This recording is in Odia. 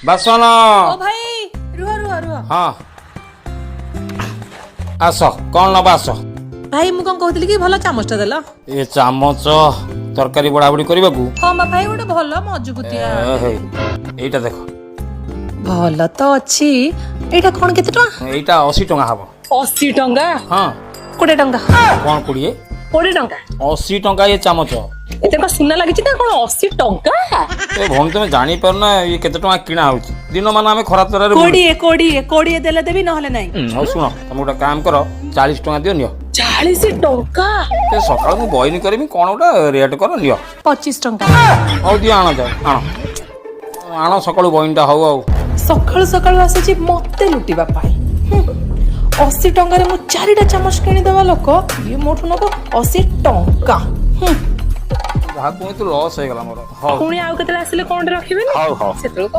ବାସନ ଓ ଭାଇ ରୁହ ରୁହ ରୁହ। ହଁ ଆସ କଣ ନବା ଆସ। ଭାଇ ମୁଁ କଣ କହୁଥିଲି କି ଭଲ ଚାମଚଟା ଦେଲ। ଏ ଚାମଚ ତରକାରୀ ବଢାବଢି କରିବାକୁ ହଁ ବା ଭାଇ ଗୋଟେ ଭଲ ମଜବୁତିଆ। ଏଇଟା ଦେଖ ଭଲ ତ ଅଛି। ଏଇଟା କଣ କେତେ ଟଙ୍କା? ଏଇଟା 80 ଟଙ୍କା ହବ। 80 ଟଙ୍କା? ହଁ 20 ଟଙ୍କା। କଣ 20 20 ଟଙ୍କା। 80 ଟଙ୍କା ଏ ଚାମଚ। ଏତେ କଣ ସୁନା ଲାଗିଛି ନା କଣ 80 ଟଙ୍କା? ଏ ଭଉଣୀ ତମେ ଜାଣିପାରୁନା ଇଏ କେତେ ଟଙ୍କା କିଣା ହଉଛି। ଦିନ ମାନ ଆମେ ଖରା ତରାରେ 20 ଦେଲେ ଦେବି ନହେଲେ ନାହିଁ। ହଉ ଶୁଣ ତମେ ଗୋଟେ କାମ କର 40 ଟଙ୍କା ଦିଅ ନିଅ। 40 ଟଙ୍କା? ଏ ସକାଳୁ ମୁଁ ବଇନି କରିବି କଣ ଗୋଟେ ରେଟ୍ କର ନିଅ। 25 ଟଙ୍କା। ହଉ ଦିଅ ଆଣ ଯାଅ ଆଣ ସକାଳୁ ବଇନଟା ହଉ ଆଉ। ସକାଳୁ ସକାଳୁ ଆସିଛି ମତେ ଲୁଟିବା ପାଇଁ। 80 ଟଙ୍କାରେ ମୁଁ 4ଟା ଚାମଚ କିଣିଦବା ଲୋକ ଇଏ ମୋଠୁ ନବ 80 ଟଙ୍କା। ଯାହା କୁହନ୍ତୁ ଲସ୍ ହେଇଗଲା ମୋର। ହଉ ପୁଣି ଆଉ କେତେବେଳେ ଆସିଲେ କଣଟେ ରଖିବେନି? ହଉ ହଉ। ସେତେବେଳକୁ